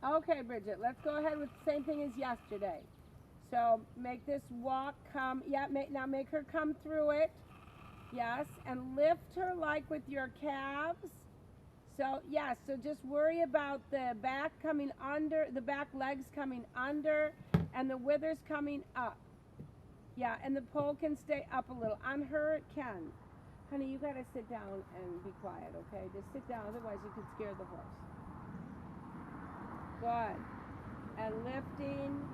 Okay, Bridget, let's go ahead with the same thing as yesterday. So make this walk come, yeah, now make her come through it. Yes, and lift her like with your calves. So, yes, so just worry about the back coming under, the back legs coming under, and the withers coming up. Yeah, and the pole can stay up a little. On her, it can. Honey, you gotta sit down and be quiet, okay? Just sit down, otherwise you could scare the horse. Good. And lifting.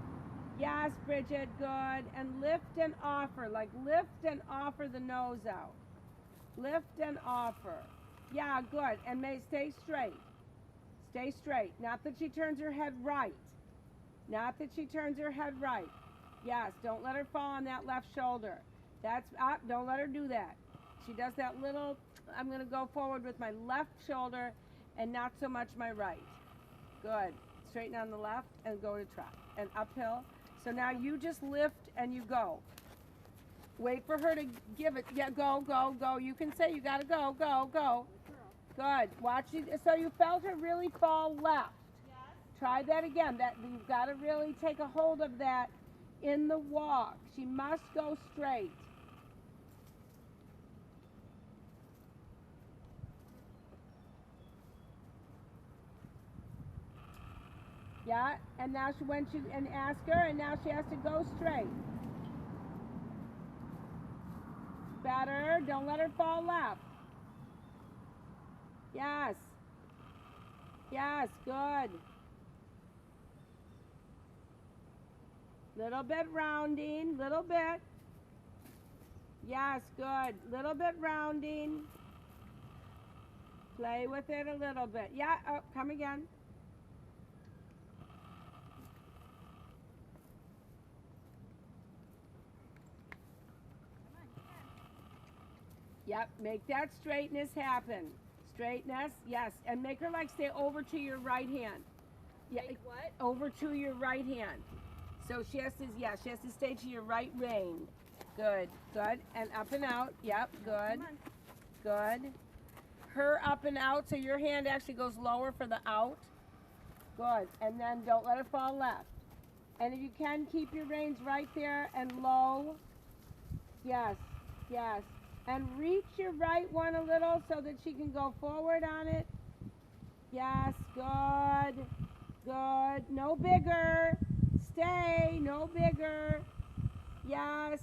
Yes, Bridget, good. And lift and offer, like lift and offer the nose out. Lift and offer. Yeah, good. And may stay straight. Stay straight. Not that she turns her head right. Not that she turns her head right. Yes, don't let her fall on that left shoulder. That's up. Don't let her do that. She does that little, I'm going to go forward with my left shoulder and not so much my right. Good. Straighten on the left and go to trot. And uphill. So now you just lift and you go. Wait for her to give it. Yeah, go, go, go. You can say you got to go, go, go. Good. Watch it. So you felt her really fall left. Yes. Try that again. That you've got to really take a hold of that in the walk. She must go straight. Yeah, and now she went to and ask her, and now she has to go straight. Better. Don't let her fall left. Yes. Yes, good. Little bit rounding, little bit. Yes, good. Little bit rounding. Play with it a little bit. Yeah, oh, come again. Yep, make that straightness happen. Straightness, yes. And make her like stay over to your right hand. Yeah, make what? Over to your right hand. So she has to, yeah, she has to stay to your right rein. Good, good. And up and out. Yep, good. Good. Her up and out, so your hand actually goes lower for the out. Good. And then don't let her fall left. And if you can, keep your reins right there and low. Yes, yes. And reach your right one a little so that she can go forward on it. Yes, good. Good. No bigger. Stay. No bigger. Yes.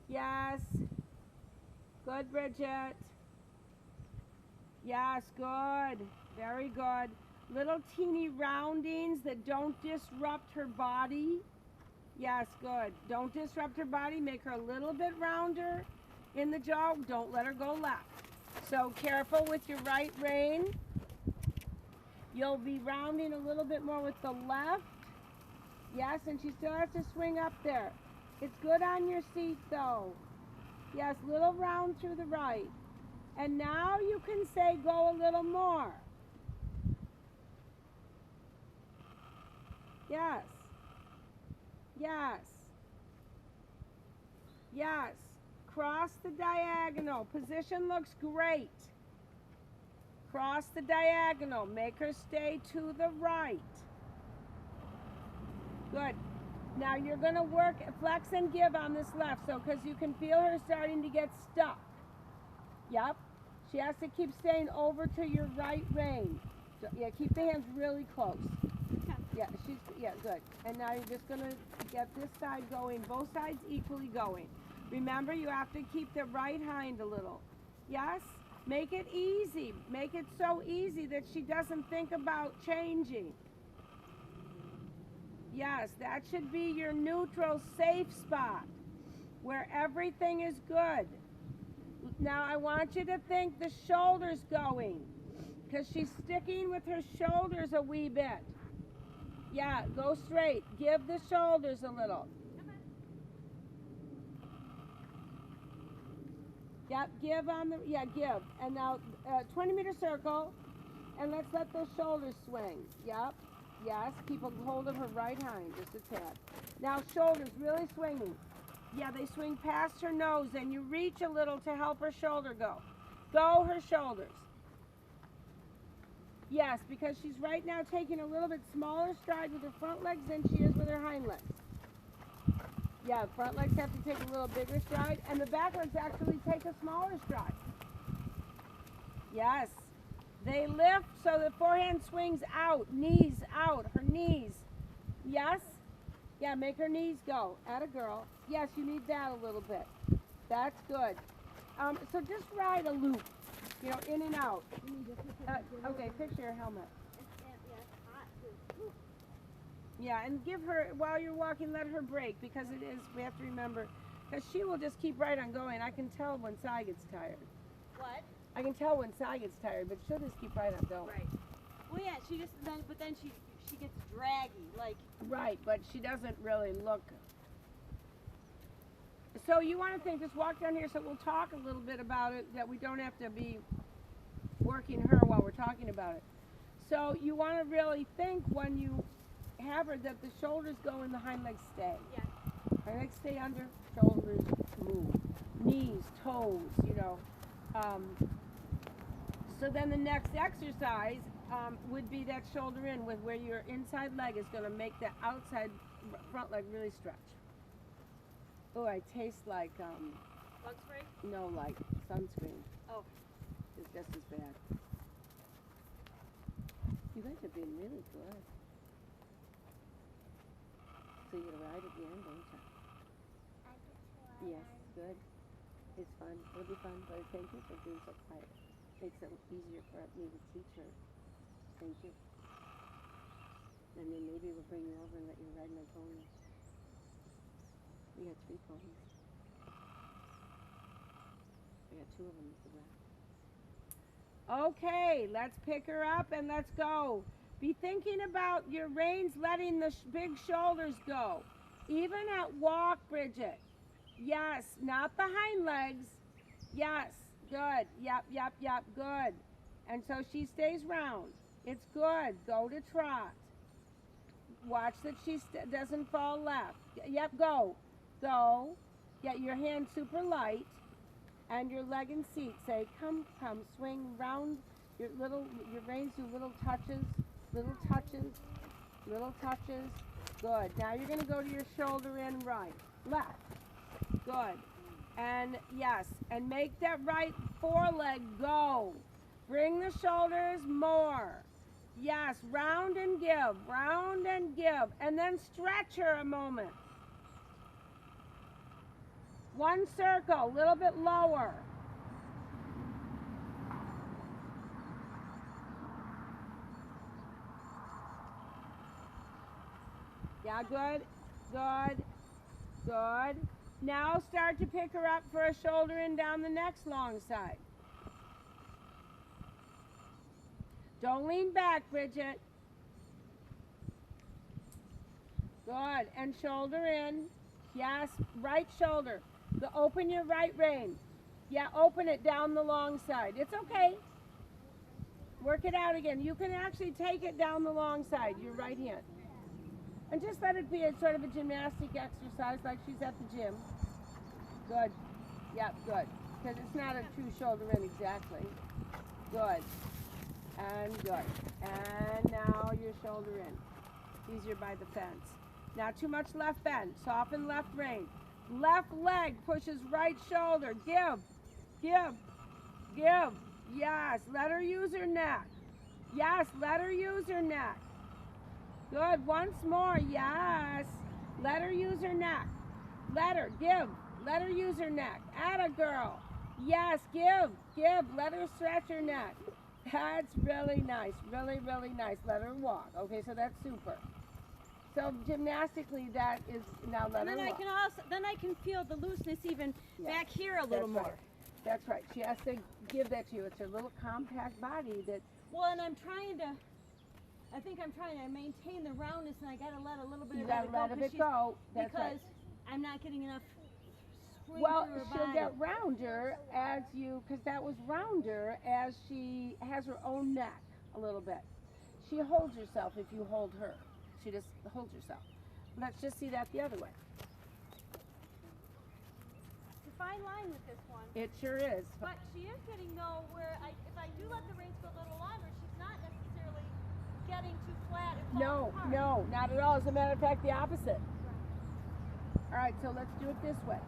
Yes. Good, Bridget. Yes, good. Very good. Little teeny roundings that don't disrupt her body. Yes, good. Don't disrupt her body. Make her a little bit rounder in the jaw. Don't let her go left. So careful with your right rein. You'll be rounding a little bit more with the left. Yes, and she still has to swing up there. It's good on your seat though. Yes, little round through the right. And now you can say go a little more. Yes. Yes. Yes. Cross the diagonal. Position looks great. Cross the diagonal. Make her stay to the right. Good. Now you're going to work flex and give on this left, so because you can feel her starting to get stuck. Yep. She has to keep staying over to your right rein. So, yeah, keep the hands really close. Yeah, good. And now you're just going to get this side going, both sides equally going. Remember, you have to keep the right hind a little. Yes? Make it easy. Make it so easy that she doesn't think about changing. Yes, that should be your neutral, safe spot where everything is good. Now I want you to think the shoulders going, because she's sticking with her shoulders a wee bit. Yeah, go straight. Give the shoulders a little. Yep, give on the, yeah, give. And now 20-meter circle, and let's let those shoulders swing. Yep, yes, keep a hold of her right hind, just a tad. Now shoulders really swinging. Yeah, they swing past her nose, and you reach a little to help her shoulder go. Go her shoulders. Yes, because she's right now taking a little bit smaller stride with her front legs than she is with her hind legs. Yeah, front legs have to take a little bigger stride, and the back legs actually take a smaller stride. Yes. They lift so the forehand swings out, knees out, her knees. Yes? Yeah, make her knees go. Atta girl. Yes, you need that a little bit. That's good. So just ride a loop, you know, in and out. Okay, fix your helmet. Yeah, and give her, while you're walking, let her break, because it is, we have to remember, because she will just keep right on going. I can tell when Sai gets tired. What? I can tell when Sai gets tired, but she'll just keep right on going. Right. Well, yeah, she just, but then she gets draggy, like. Right, but she doesn't really look. So you want to think, just walk down here, so we'll talk a little bit about it, that we don't have to be working her while we're talking about it. So you want to really think when you have her that the shoulders go and the hind legs stay. Yeah. Hind legs stay under, shoulders move. Knees, toes, you know. So then the next exercise would be that shoulder in, with where your inside leg is going to make the outside front leg really stretch. Oh, I taste like, Bug spray? no, like sunscreen. Oh. It's just as bad. You guys are being really good. So you're gonna ride at the end, don't you? Yes, good. It's fun. It'll be fun, but thank you for being so quiet. Makes it easier for me to teach her. Thank you. And then maybe we'll bring you over and let you ride my pony. We got 3 ponies. I got 2 of them at the back. Okay, let's pick her up and let's go. Be thinking about your reins letting the big shoulders go. Even at walk, Bridget. Yes, not the hind legs. Yes, good. Yep, yep, yep, good. And so she stays round. It's good. Go to trot. Watch that she doesn't fall left. Yep, go. Go. Get your hand super light and your leg in seat. Say, come, come, swing round. Your reins do little touches, little touches, little touches. Good. Now you're going to go to your shoulder in right, left. Good. And yes, and make that right foreleg go. Bring the shoulders more. Yes, round and give, and then stretch her a moment. One circle, a little bit lower. Yeah, good, good, good. Now start to pick her up for a shoulder in down the next long side. Don't lean back, Bridget. Good, and shoulder in. Yes, right shoulder. Open your right rein. Yeah, open it down the long side. It's okay. Work it out again. You can actually take it down the long side, your right hand. And just let it be a sort of a gymnastic exercise like she's at the gym. Good. Yep, good. Because it's not a true shoulder in exactly. Good. And good. And now your shoulder in. Easier by the fence. Not too much left bend. Soften left rein. Left leg pushes right shoulder. Give. Give. Give. Yes. Let her use her neck. Yes. Let her use her neck. Good. Once more. Yes. Let her use her neck. Let her. Give. Let her use her neck. Atta girl. Yes. Give. Give. Let her stretch her neck. That's really nice. Really, really nice. Let her walk. Okay, so that's super. So gymnastically, that is, now let her walk. Then I can feel the looseness even back here a little more. Right. That's right. She has to give that to you. It's her little compact body that. Well, and I think I'm trying to maintain the roundness, and I got to let a little bit of it go. Let it go. That's because right. I'm not getting enough spring Well, through her she'll body. get rounder as you, because that was rounder as she has her own neck a little bit. She holds herself if you hold her. She just holds herself. Let's just see that the other way. It's a fine line with this one. It sure is. But she is getting though where if I do let the reins go a little longer, she's not necessarily falling No, apart. no, not at all. As a matter of fact, the opposite. All right, so let's do it this way.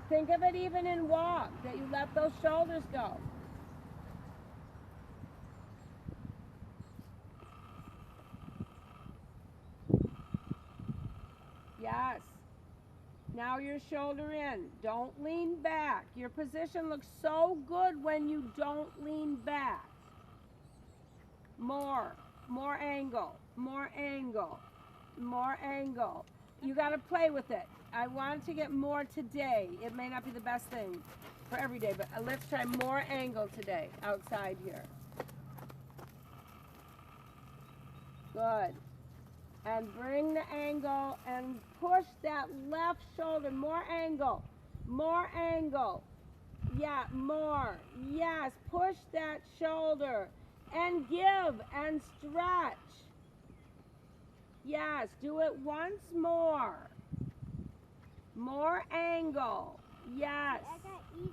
Think of it even in walk, that you let those shoulders go. Yes. Now your shoulder in. Don't lean back. Your position looks so good when you don't lean back. More angle, more angle, more angle. You got to play with it. I want to get more today. It may not be the best thing for every day, but let's try more angle today outside here. Good. And bring the angle and push that left shoulder. More angle. More angle. Yeah, more. Yes, push that shoulder. And give and stretch. Yes, do it once more. More angle. Yes. I got easy.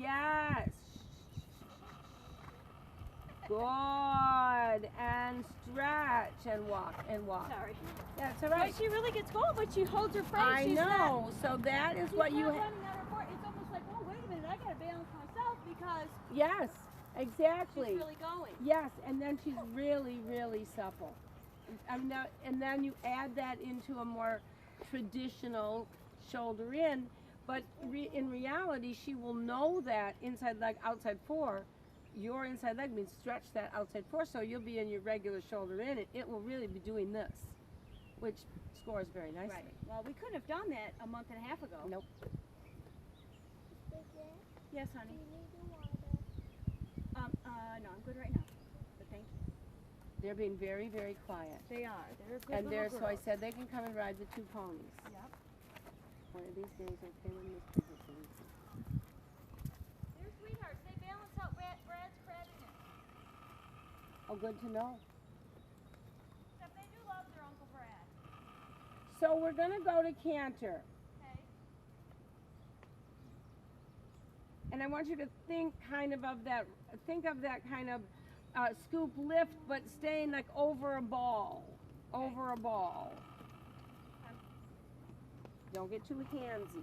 Yes. Good. And stretch and walk and walk. Sorry. That's all right. But she really gets going, but she holds her frame. I She's know. Not, So that is she's what not you running out of force. It's almost like, oh, wait a minute, I got to balance myself because Yes, exactly. she's really going. Yes, and then she's really, really supple. And then you add that into a more traditional shoulder in, but in reality, she will know that inside leg, outside four. Your inside leg means stretch that outside four, so you'll be in your regular shoulder in, and it will really be doing this, which scores very nicely. Right. Well, we couldn't have done that a month and a half ago. Nope. Yes, Do honey. you need the water? No, I'm good right now. But thank you. They're being very, very quiet. They are. They're good And little so I girls. said they can come and ride the two ponies. Yep. One of these days, I'll pay them this position. They're sweethearts. They balance out Brad's crabbiness. Oh, good to know. Except they do love their Uncle Brad. So we're gonna go to canter. Okay. And I want you to think kind of that kind of scoop lift, but staying like over a ball. Over a ball. Don't get too handsy.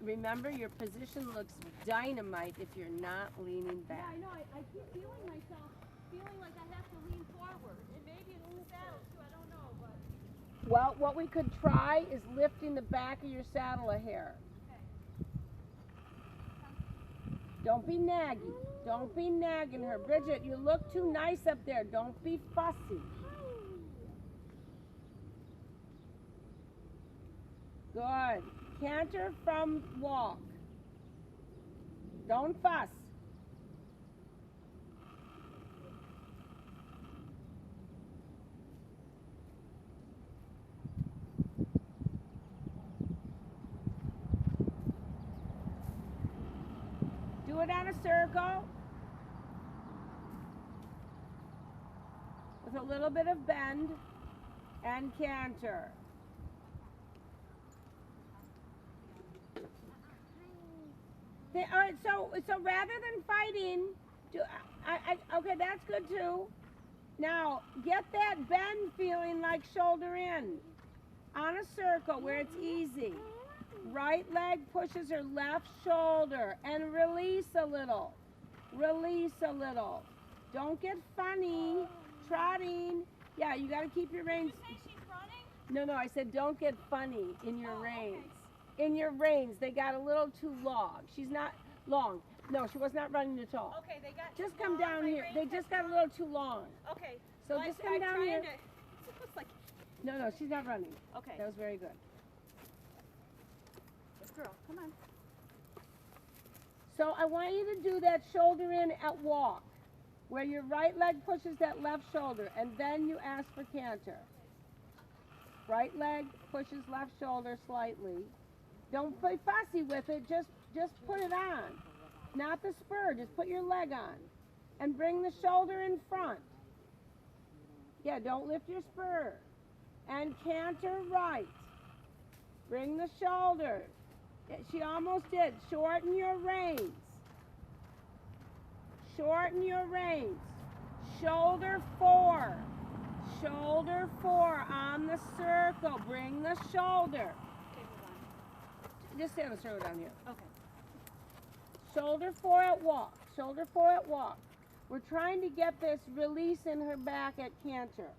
Remember, your position looks dynamite if you're not leaning Yeah, back. I know. I keep feeling myself, feeling like I have to lean forward. And maybe it's the saddle too. I don't know, but. Well, what we could try is lifting the back of your saddle a hair. Don't be nagging. Don't be nagging her. Bridget, you look too nice up there. Don't be fussy. Good. Canter from walk. Don't fuss. Do it on a circle with a little bit of bend and canter. All right, so rather than fighting, okay, that's good too. Now get that bend feeling like shoulder in on a circle where it's easy. Right leg pushes her left shoulder and release a little. Release a little. Don't get funny. Trotting. Yeah, you got to keep your reins. Did you say she's running? No, I said don't get funny in your Oh, reins. okay. In your reins, they got a little too long. She's not long. No, she was not running at all. Okay, they got. Just too come long, down my here. reins They have just got a gone. little too long. Okay. So well, just I'm come down trying here. To, it's like, No, she's not running. okay. That was very good. Good girl. Come on. So I want you to do that shoulder in at walk, where your right leg pushes that left shoulder, and then you ask for canter. Right leg pushes left shoulder slightly. Don't be fussy with it, just put it on. Not the spur, just put your leg on. And bring the shoulder in front. Yeah, don't lift your spur. And canter right. Bring the shoulders. Yeah, she almost did. Shorten your reins. Shorten your reins. Shoulder 4. Shoulder 4 on the circle. Bring the shoulder. Okay, move on. Just stay on the circle down here. Okay. Shoulder 4 at walk. Shoulder 4 at walk. We're trying to get this release in her back at canter.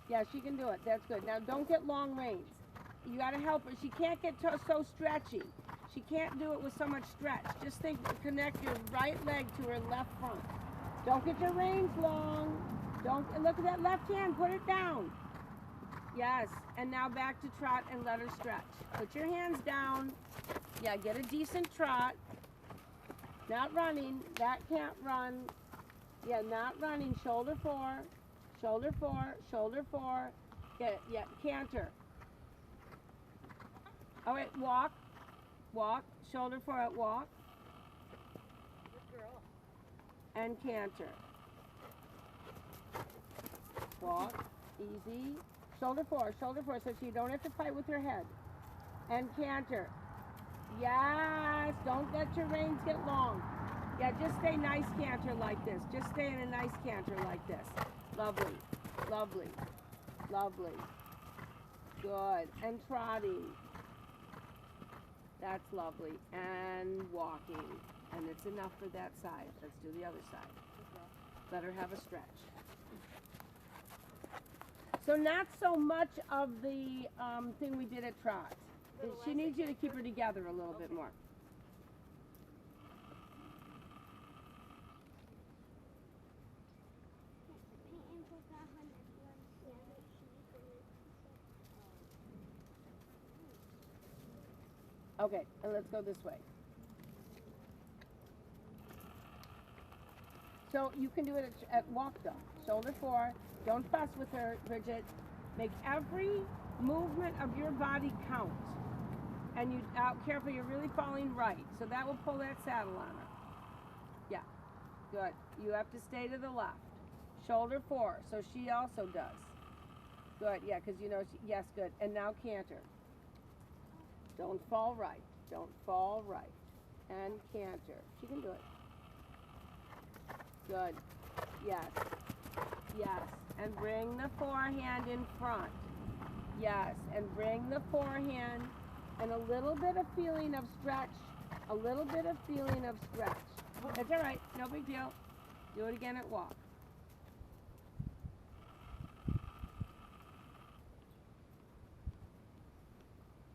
Yeah, she can do it. That's good. Now don't get long reins. You got to help her. She can't get so stretchy. She can't do it with so much stretch. Just think, connect your right leg to her left front. Don't get your reins long. Don't look at that left hand. Put it down. Yes. And now back to trot and let her stretch. Put your hands down. Yeah, get a decent trot. Not running. That can't run. Yeah, not running. Shoulder 4. Shoulder 4. Shoulder 4. Yeah, canter. Oh wait, walk. Walk. Shoulder 4 at walk. Good girl. And canter. Walk. Easy. Shoulder 4. Shoulder 4 so you don't have to fight with your head. And canter. Yes. Don't let your reins get long. Yeah, just stay nice canter like this. Just stay in a nice canter like this. Lovely. Lovely. Lovely. Good. And trotting. That's lovely. And walking. And it's enough for that side. Let's do the other side. Let her have a stretch. So not so much of the thing we did at trot. She needs you to keep her together a little bit more. Peyton put that on this one. Okay, and let's go this way. So you can do it at walk though. Shoulder 4. Don't fuss with her, Bridget. Make every movement of your body count. And you careful, you're really falling right. So that will pull that saddle on her. Yeah, good. You have to stay to the left. Shoulder 4, so she also does. Good, yeah, because you know, yes, good. And now canter. Don't fall right. Don't fall right. And canter. She can do it. Good. Yes. Yes. And bring the forehand in front. Yes. And bring the forehand and a little bit of feeling of stretch. A little bit of feeling of stretch. That's all right. No big deal. Do it again at walk.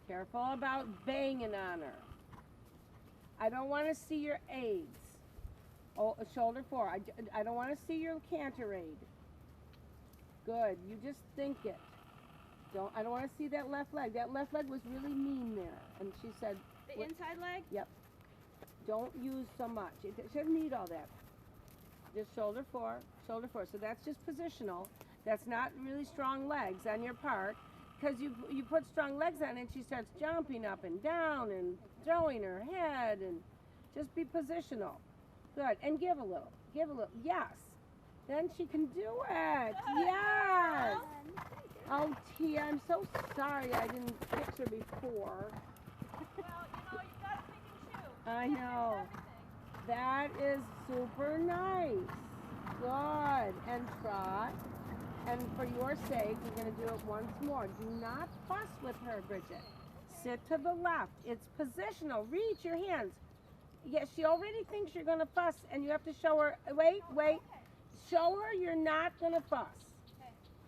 Careful about banging on her. I don't want to see your aids. Oh, shoulder 4. I don't want to see your canter aid. Good. You just think it. I don't want to see that left leg. That left leg was really mean there. And she said... The inside leg? Yep. Don't use so much. It shouldn't need all that. Just shoulder 4. Shoulder 4. So that's just positional. That's not really strong legs on your part. Because you put strong legs on it and she starts jumping up and down and throwing her head and just be positional. Good. And give a little. Give a little. Yes. Then she can do it. Yes. Oh, Tia, I'm so sorry I didn't fix her before. Well, you know, you gotta pick and choose. I know. That is super nice. Good. And trot. And for your sake, we're going to do it once more. Do not fuss with her, Bridget. Sit to the left. It's positional. Reach your hands. Yes, she already thinks you're going to fuss, and you have to show her. Wait. Show her you're not going to fuss.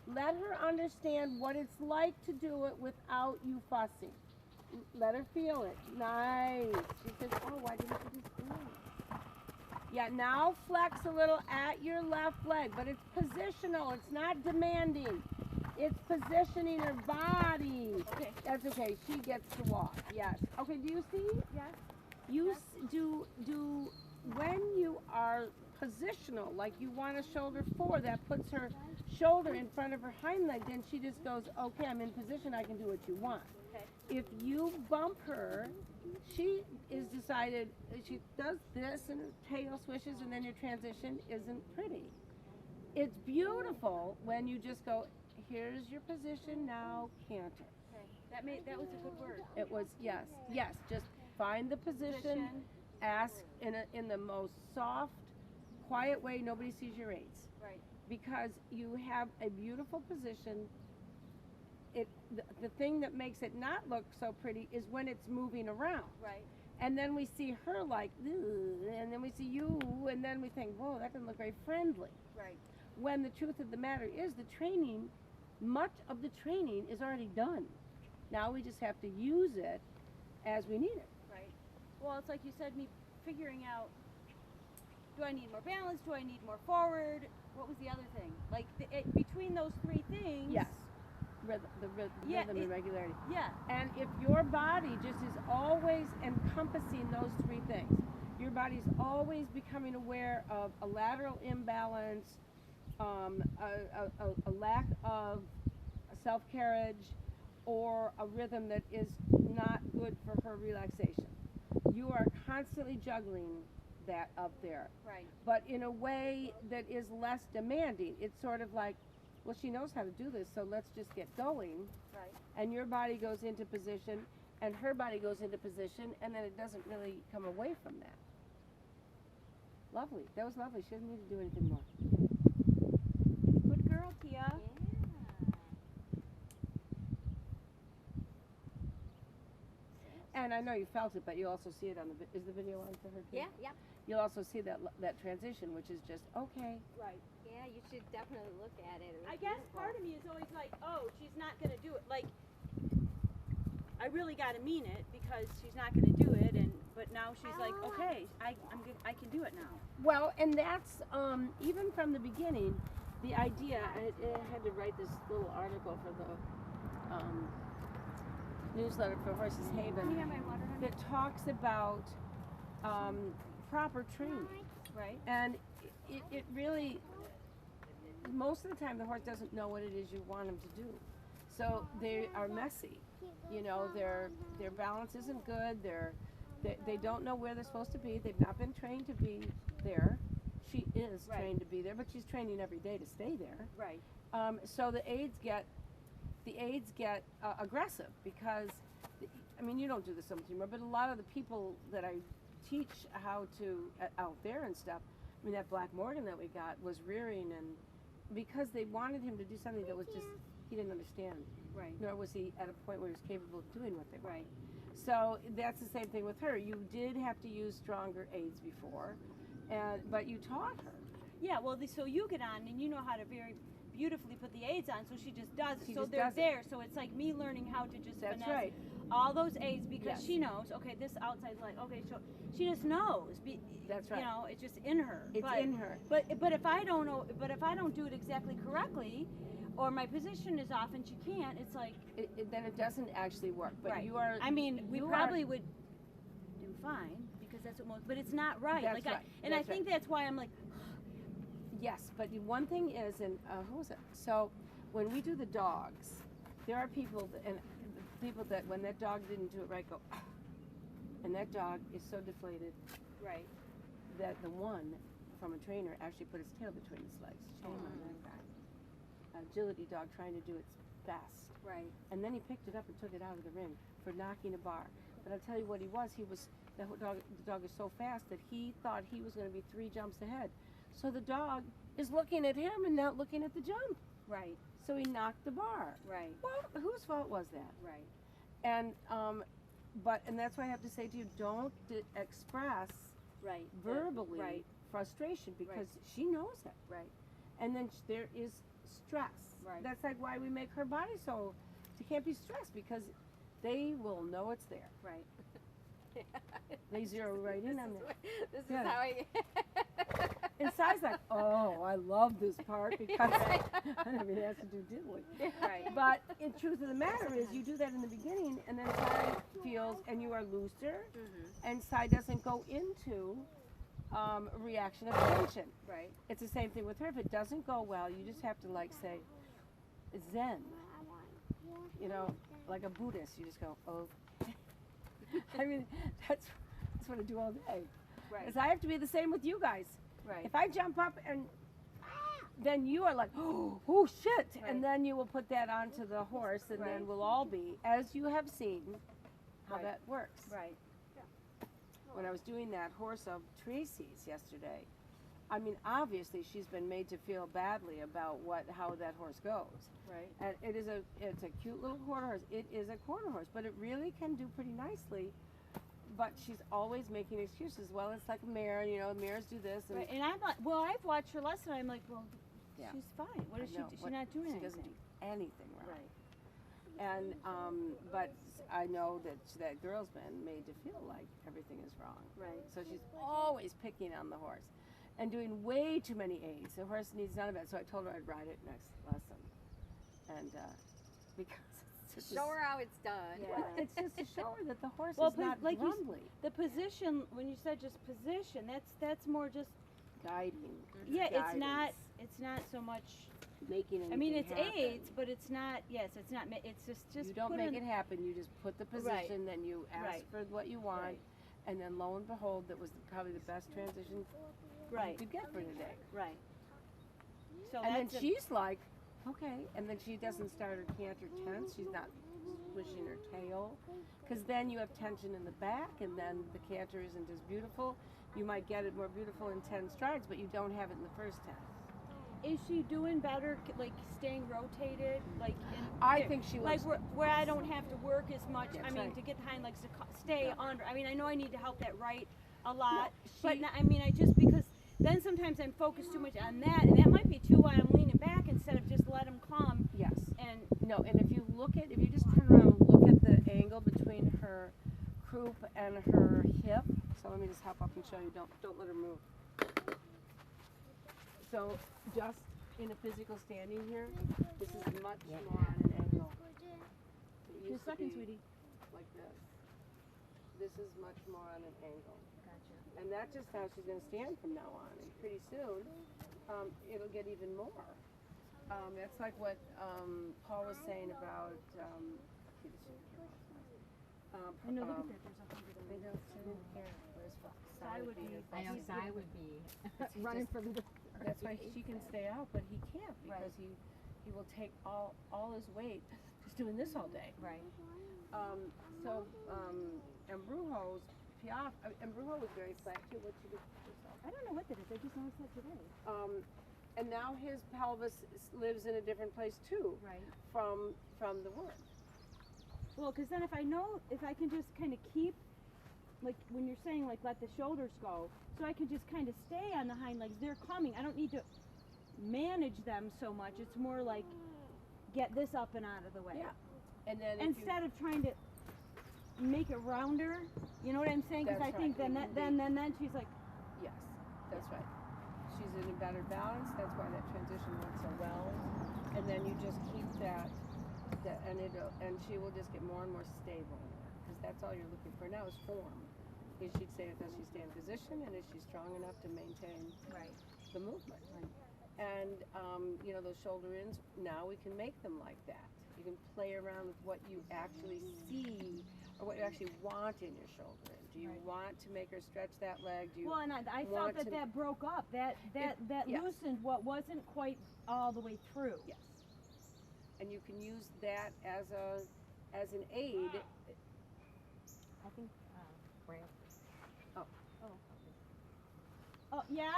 Let her understand what it's like to do it without you fussing. Let her feel it. Nice. She says, oh, why didn't you just do it? Yeah, now flex a little at your left leg, but it's positional. It's not demanding. It's positioning her body. Okay. That's okay. She gets to walk. Yes. Okay, do you see? Yes. You do when you are positional, like you want a shoulder 4, that puts her shoulder in front of her hind leg, then she just goes, okay, I'm in position, I can do what you want. Okay. If you bump her, she is decided, she does this and her tail swishes and then your transition isn't pretty. It's beautiful when you just go, here's your position now, canter. Okay. That was a good word. It was, yes, just find the position, ask in the most soft, quiet way, nobody sees your aids. Right. Because you have a beautiful position. The thing that makes it not look so pretty is when it's moving around. Right. And then we see her like, "Ugh," and then we see you, and then we think, whoa, that doesn't look very friendly. Right. When the truth of the matter is the training, much of the training is already done. Now we just have to use it as we need it. Right. Well, it's like you said, me figuring out, do I need more balance? Do I need more forward? What was the other thing? Like between those three things. Yes. Yeah, Rhythm and regularity. Yeah. And if your body just is always encompassing those three things, your body's always becoming aware of a lateral imbalance, a lack of self-carriage, or a rhythm that is not good for her relaxation. You are constantly juggling that up there, Right. but in a way that is less demanding. It's sort of like, well, she knows how to do this, so let's just get going. Right. And your body goes into position, and her body goes into position, and then it doesn't really come away from that. Lovely. That was lovely. She doesn't need to do anything more. Good girl, Tia. Yeah. And I know you felt it, but you also see it on is the video on for her too? Yeah, yeah. You'll also see that transition, which is just, okay. Right. Yeah, you should definitely look at it. It was I guess beautiful. part of me is always like, oh, she's not gonna do it. Like, I really gotta mean it because she's not gonna do it. But now she's like, okay, I can do it now. Well, and that's, even from the beginning, the idea, I had to write this little article for the newsletter for Horses Can you Haven have my water, honey? that talks about proper training. Right. And it really, most of the time the horse doesn't know what it is you want him to do. So they are messy. You know, their balance isn't good. They don't know where they're supposed to be. They've not been trained to be there. She is Right. trained to be there, but she's training every day to stay there. Right. So the aides get aggressive because, I mean, you don't do this so much anymore, but a lot of the people that I teach how to out there and stuff, I mean, that Black Morgan that we got was rearing, and because they wanted him to do something that was just, he didn't understand, Right. nor was he at a point where he was capable of doing what they wanted. Right. So that's the same thing with her. You did have to use stronger aids before, but you taught her. Yeah. Well, so you get on and you know how to very beautifully put the aids on, so she just does it. She So just they're does it. there. So it's like me learning how to just That's finesse right. all those aids because Yes. she knows. Okay, this outside light. Okay, so she just knows. That's right. You know, it's just in her. It's in her. But if I don't know, but if I don't do it exactly correctly, or my position is off and she can't, it's like Then it doesn't actually work. But right. you are. I mean, we you probably would do fine because that's what most. But it's not right. That's like right. I That's think that's why I'm like. Yes, but the one thing is, and who was it? So when we do the dogs, there are people that when that dog didn't do it right go, "Ah," and that dog is so deflated Right. that the one from a trainer actually put his tail between his legs. Shame on that guy. Agility dog trying to do its best, Right. and then he picked it up and took it out of the ring for knocking a bar. But I'll tell you what he was. The dog is so fast that he thought he was going to be 3 jumps ahead. So the dog is looking at him and not looking at the jump. Right. So he knocked the bar. Right. Well, whose fault was that? Right. And and that's why I have to say to you, don't express Right. verbally Right. frustration because she knows it. Right. And then there is stress. Right. That's like why we make her body so she can't be stressed because they will know it's there. Right. They zero right in on that. This is Yeah. how I. And Sai's like, oh, I love this part because I don't even have to do diddly. Right. But in truth of the matter is you do that in the beginning and then Sai feels and you are looser and Sai doesn't go into a reaction of tension. Right. It's the same thing with her. If it doesn't go well, you just have to like say, Zen, you know, like a Buddhist. You just go, oh. I mean, that's what I do all day. Right. Because I have to be the same with you guys. Right. If I jump up and then you are like, oh shit, Right. and then you will put that onto the horse, and Right. then we'll all be, as you have seen, how Right. that works. Right. When I was doing that horse of Tracy's yesterday, I mean, obviously she's been made to feel badly about how that horse goes. Right. And it's a cute little quarter horse. It is a quarter horse, but it really can do pretty nicely. But she's always making excuses. Well, it's like a mare, you know, mares do this. And Right. And I'm like, well, I've watched her lesson. I'm like, well, Yeah. she's fine. What is I she? know, She's what- not doing she anything. doesn't do anything wrong. Right. And but I know that girl's been made to feel like everything is wrong. Right. So she's always picking on the horse and doing way too many aids. The horse needs none of it. So I told her I'd ride it next lesson. And because it's just Show her how it's done. Yeah. well, it's just to show her that the horse Well, is not like you s- grumbly. The position, when you said just position, that's more just Guiding. yeah. Guidance, It's not so much. making anything I mean, it's happen. aids, but it's not. Yes, it's not. It's just You don't put make in, it happen. You just put the Right. position, then you ask Right. for what you want, Right. and then lo and behold, that was probably the best transition Right. you could get for today. Right. So And then that's a- she's like, okay, and then she doesn't start her canter tense. She's not swishing her tail, because then you have tension in the back, and then the canter isn't as beautiful. You might get it more beautiful in 10 strides, but you don't have it in the first 10. Is she doing better, like staying rotated, like in? I think she like was. where I don't have to work as much. That's I mean, right. to get the hind legs to stay Yeah. under. I mean, I know I need to help that right a lot, No, but she- not, I mean, I just because then sometimes I'm focused too much on that, and that might be too why I'm leaning back instead of just let him come Yes. and No, and if you just turn around and look at the angle between her croup and her hip. So let me just hop up and show you. Don't let her move. So just in a physical standing here, this is much more on an angle. It used just to second, be sweetie. like this. This is much more on an angle. Gotcha. And that's just how she's going to stand from now on. And pretty soon, it'll get even more. That's like what Paul was saying about. I know. Look at that. There's a hundred. They don't sit in here. Where's Cy would be- I know He's Cy good. would be He running just- from the. That's why she can stay out, but he can't because Right. he will take all his weight just doing this all day. Right. And Brujo's Piaf, and Brujo was very flat too. What she did herself. I don't know what that is. I just noticed that today. And now his pelvis lives in a different place too Right. from the work. Well, because then if I can just kind of keep, like when you're saying like let the shoulders go, so I can just kind of stay on the hind legs. They're coming. I don't need to manage them so much. It's more like get this up and out of the way. Yeah. And then if Instead of trying to make it rounder, you know what I'm saying? Because I That's think right. then she's like, yes, that's right. She's in a better balance. That's why that transition went so well. And then you just keep that and she will just get more and more stable because that's all you're looking for now is form. Does she stay in position, and is she strong enough to maintain right. the movement? And those shoulder ins, now we can make them like that. You can play around with what you actually see or what you actually want in your shoulder in. Do you Right. want to make her stretch that leg? Do you Well, and I want felt to- that broke up. That yes. loosened what wasn't quite all the way through. Yes. And you can use that as an aid. I think Brant. Oh yeah.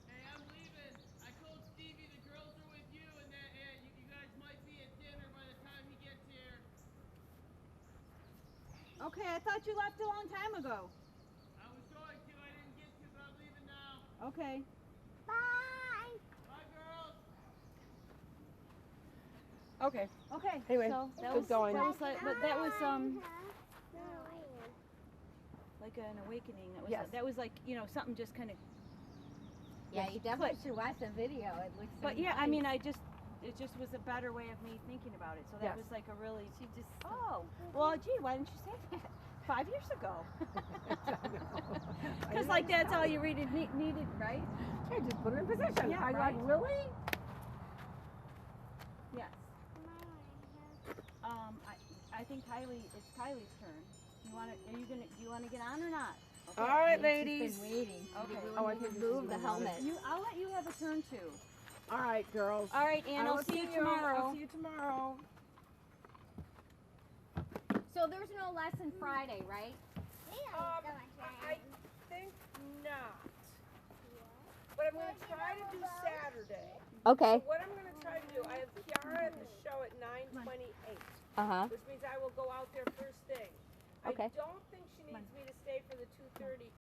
Hey, I'm leaving. I told Stevie the girls are with you and that you guys might be at dinner by the time he gets here. Okay, I thought you left a long time ago. I was going to, I didn't get to, but I'm leaving now. Okay. Bye, girls. Okay. Okay. Anyway, so that good was going. that was like, but that was like an awakening. Yes. That was like something just kind of. Yeah, you definitely should watch the video. It looks. So But yeah, I nice. mean, it just was a better way of me thinking about it. So that Yes. was like a really. She just. Oh, well, gee, why didn't you say that 5 years ago? Because like that's all you really needed, right? Sure, just put her in position. Yeah, I right. like, really? Yes. I think it's Kylie's turn. Do you want to get on or not? All right, She's ladies. been waiting. Okay. Oh, I think this is Move the my helmet. I'll let you have a turn too. All right, girls. All right, Ann, I I'll will see you tomorrow. I'll see you tomorrow. So there's no lesson Friday, right? I think not. But I'm going to try to do Saturday. Okay. So what I'm going to try to do, I have Kiara at the show at 9:28, Uh-huh. which means I will go out there first thing. Okay. I don't think she needs me to stay for the 2:30